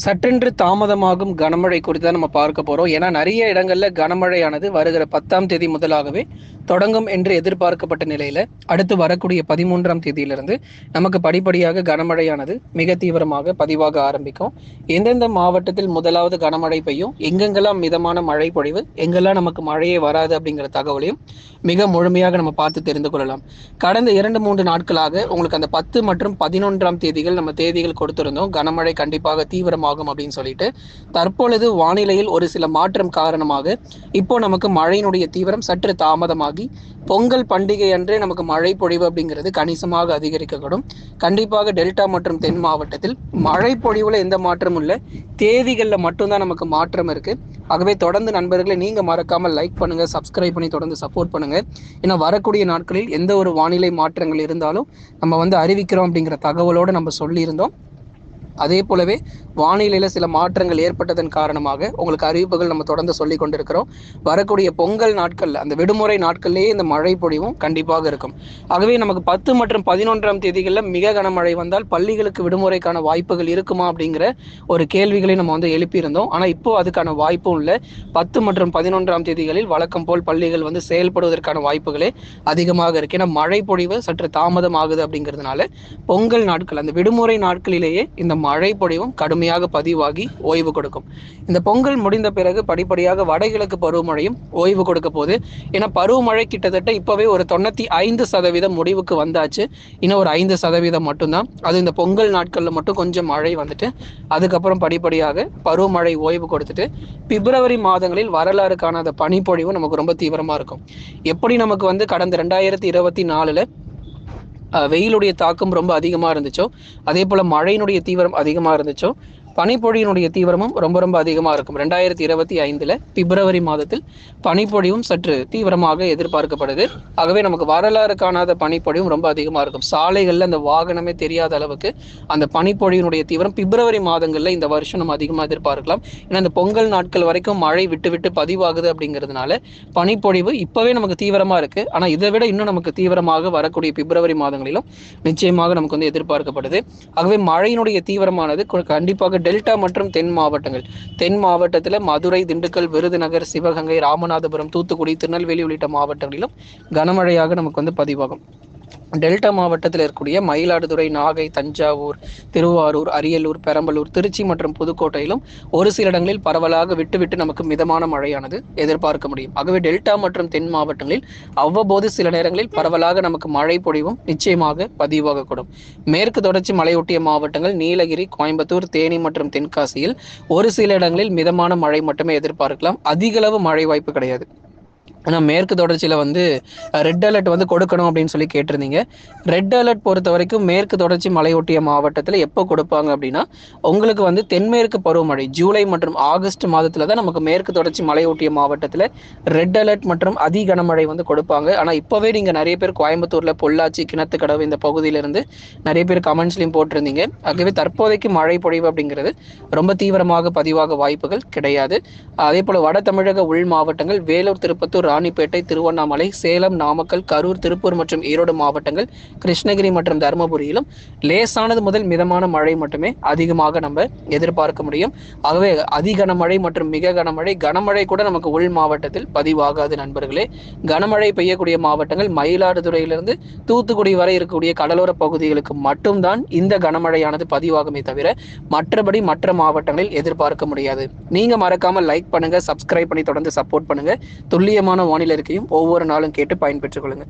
சற்றென்று தாமதமாகும் கனமழை குறித்து தான் நம்ம பார்க்க போறோம். ஏன்னா நிறைய இடங்கள்ல கனமழையானது வருகிற 10ஆம் தேதி முதலாகவே தொடங்கும் என்று எதிர்பார்க்கப்பட்ட நிலையில, அடுத்து வரக்கூடிய 13ஆம் தேதியிலிருந்து நமக்கு படிப்படியாக கனமழையானது மிக தீவிரமாக பதிவாக ஆரம்பிக்கும். எந்தெந்த மாவட்டத்தில் முதலாவது கனமழை பெய்யும், எங்கெங்கெல்லாம் மிதமான மழை பொழிவு, எங்கெல்லாம் நமக்கு மழையே வராது அப்படிங்கிற தகவலையும் மிக முழுமையாக நம்ம பார்த்து தெரிந்து கொள்ளலாம். கடந்த 2-3 நாட்களாக உங்களுக்கு அந்த 10 மற்றும் 11ஆம் தேதிகள் நம்ம தேதிகள் கொடுத்திருந்தோம். கனமழை கண்டிப்பாக தீவிரமாகும் அப்படின்னு சொல்லிட்டு. தற்பொழுது வானிலையில் ஒரு சில மாற்றம் காரணமாக இப்போ நமக்கு மழையினுடைய தீவிரம் சற்று தாமதமாகி பொங்கல் பண்டிகை அன்றே நமக்கு மழை பொழிவு அப்படிங்கிறது கணிசமாக அதிகரிக்கக்கூடும். கண்டிப்பாக டெல்டா மற்றும் தென் மாவட்டத்தில் மழை பொழிவுல எந்த மாற்றமும் இல்லை, தேதிகளில் மட்டும்தான் நமக்கு மாற்றம் இருக்கு. ஆகவே தொடர்ந்து நண்பர்களை நீங்க மறக்காம லைக் பண்ணுங்க, சப்ஸ்கிரைப் பண்ணி தொடர்ந்து சப்போர்ட் பண்ணுங்க. ஏன்னா வரக்கூடிய நாட்களில் எந்த ஒரு வானிலை மாற்றங்கள் இருந்தாலும் நம்ம அறிவிக்கிறோம் அப்படிங்கிற தகவலோடு நம்ம சொல்லியிருந்தோம். அதே போலவே வானிலையில் சில மாற்றங்கள் ஏற்பட்டதன் காரணமாக உங்களுக்கு அறிவிப்புகள் நம்ம தொடர்ந்து சொல்லி கொண்டிருக்கிறோம். வரக்கூடிய பொங்கல் நாட்கள்ல அந்த விடுமுறை நாட்கள்லேயே இந்த மழை பொழிவும் கண்டிப்பாக இருக்கும். ஆகவே நமக்கு 10 மற்றும் 11ஆம் தேதிகளில் மிக கனமழை வந்தால் பள்ளிகளுக்கு விடுமுறைக்கான வாய்ப்புகள் இருக்குமா அப்படிங்கிற ஒரு கேள்விகளை நம்ம எழுப்பியிருந்தோம். ஆனால் இப்போ அதுக்கான வாய்ப்பும் இல்லை. 10 மற்றும் 11ஆம் தேதிகளில் வழக்கம் போல் பள்ளிகள் செயல்படுவதற்கான வாய்ப்புகளே அதிகமாக இருக்கு. ஏன்னா மழை பொழிவு சற்று தாமதம் ஆகுது அப்படிங்கிறதுனால பொங்கல் நாட்கள் அந்த விடுமுறை நாட்களிலேயே இந்த மழை பொழிவும் கடுமையாக பதிவாகி ஓய்வு கொடுக்கும். இந்த பொங்கல் முடிந்த பிறகு படிப்படியாக வடகிழக்கு பருவமழையும் ஓய்வு கொடுக்க போகுது. ஏன்னா பருவமழை கிட்டத்தட்ட இப்பவே ஒரு 95% முடிவுக்கு வந்தாச்சு. இன்னும் ஒரு 5% மட்டும்தான். அது இந்த பொங்கல் நாட்கள்ல மட்டும் கொஞ்சம் மழை வந்துட்டு அதுக்கப்புறம் படிப்படியாக பருவமழை ஓய்வு கொடுத்துட்டு பிப்ரவரி மாதங்களில் வரலாறு காணாத பனிப்பொழிவு நமக்கு ரொம்ப தீவிரமா இருக்கும். எப்படி நமக்கு கடந்த 2024ல வெயிலுடைய தாக்கம் ரொம்ப அதிகமாக இருந்துச்சோ, அதே போல் மழையினுடைய தீவிரம் அதிகமாக இருந்துச்சோ, பனிப்பொழியினுடைய தீவிரமும் ரொம்ப ரொம்ப அதிகமாக இருக்கும். 2025ல் பிப்ரவரி மாதத்தில் பனிப்பொழிவும் சற்று தீவிரமாக எதிர்பார்க்கப்படுது. ஆகவே நமக்கு வரலாறு காணாத பனிப்பொழிவும் ரொம்ப அதிகமாக இருக்கும். சாலைகளில் அந்த வாகனமே தெரியாத அளவுக்கு அந்த பனிப்பொழியினுடைய தீவிரம் பிப்ரவரி மாதங்களில் இந்த வருஷம் நம்ம அதிகமாக எதிர்பார்க்கலாம். ஏன்னா இந்த பொங்கல் நாட்கள் வரைக்கும் மழை விட்டு விட்டு பதிவாகுது அப்படிங்கிறதுனால பனிப்பொழிவு இப்போவே நமக்கு தீவிரமாக இருக்குது. ஆனால் இதை விட இன்னும் நமக்கு தீவிரமாக வரக்கூடிய பிப்ரவரி மாதங்களிலும் நிச்சயமாக நமக்கு எதிர்பார்க்கப்படுது. ஆகவே மழையினுடைய தீவிரமானது கண்டிப்பாக டெல்டா மற்றும் தென் மாவட்டங்கள், தென் மாவட்டத்தில் மதுரை, திண்டுக்கல், விருதுநகர், சிவகங்கை, ராமநாதபுரம், தூத்துக்குடி, திருநெல்வேலி உள்ளிட்ட மாவட்டங்களிலும் கனமழையாக நமக்கு பதிவாகும். டெல்டா மாவட்டத்தில் இருக்கக்கூடிய மயிலாடுதுறை, நாகை, தஞ்சாவூர், திருவாரூர், அரியலூர், பெரம்பலூர், திருச்சி மற்றும் புதுக்கோட்டையிலும் ஒரு சில இடங்களில் பரவலாக விட்டு விட்டு நமக்கு மிதமான மழையானது எதிர்பார்க்க முடியும். ஆகவே டெல்டா மற்றும் தென் மாவட்டங்களில் அவ்வப்போது சில நேரங்களில் பரவலாக நமக்கு மழை பொழிவும் நிச்சயமாக பதிவாகக்கூடும். மேற்கு தொடர்ச்சி மலையொட்டிய மாவட்டங்கள் நீலகிரி, கோயம்புத்தூர், தேனி மற்றும் தென்காசியில் ஒரு சில இடங்களில் மிதமான மழை மட்டுமே எதிர்பார்க்கலாம். அதிக அளவு மழை வாய்ப்பு கிடையாது. ஆனால் மேற்கு தொடர்ச்சியில் ரெட் அலர்ட் கொடுக்கணும் அப்படின்னு சொல்லி கேட்டிருந்தீங்க. ரெட் அலர்ட் பொறுத்த வரைக்கும் மேற்கு தொடர்ச்சி மலையொட்டிய மாவட்டத்தில் எப்போ கொடுப்பாங்க அப்படின்னா, உங்களுக்கு தென்மேற்கு பருவமழை ஜூலை மற்றும் ஆகஸ்ட் மாதத்தில் தான் நமக்கு மேற்கு தொடர்ச்சி மலையொட்டிய மாவட்டத்தில் ரெட் அலர்ட் மற்றும் அதி கனமழை கொடுப்பாங்க. ஆனால் இப்போவே நீங்கள் நிறைய பேர் கோயம்புத்தூரில் பொள்ளாச்சி, கிணத்துக்கடவு இந்த பகுதியிலிருந்து நிறைய பேர் கமெண்ட்ஸ்லையும் போட்டிருந்தீங்க. ஆகவே தற்போதைக்கு மழை பொழிவு அப்படிங்கிறது ரொம்ப தீவிரமாக பதிவாக வாய்ப்புகள் கிடையாது. அதே போல் வட தமிழக உள் மாவட்டங்கள் வேலூர், திருப்பத்தூர், ராணிப்பேட்டை, திருவண்ணாமலை, சேலம், நாமக்கல், கரூர், திருப்பூர் மற்றும் ஈரோடு மாவட்டங்கள், கிருஷ்ணகிரி மற்றும் தருமபுரியிலும் லேசானது முதல் மிதமான மழை மட்டுமே அதிகமாக நம்ம எதிர்பார்க்க முடியும். ஆகவே அதிகனமழை மற்றும் மிக கனமழை, கனமழை கூட நமக்கு உள் மாவட்டத்தில் பதிவாகாது நண்பர்களே. கனமழை பெய்யக்கூடிய மாவட்டங்கள் மயிலாடுதுறையிலிருந்து தூத்துக்குடி வரை இருக்கக்கூடிய கடலோர பகுதிகளுக்கு மட்டும்தான் இந்த கனமழையானது பதிவாகுமே தவிர மற்றபடி மற்ற மாவட்டங்களில் எதிர்பார்க்க முடியாது. நீங்க மறக்காம லைக் பண்ணுங்க, சப்ஸ்கிரைப் பண்ணி தொடர்ந்து சப்போர்ட் பண்ணுங்க. துல்லியமான வானிலை இருக்கையும் ஒவ்வொரு நாளும் கேட்டு பயன்பெற்றுக் கொள்ளுங்க.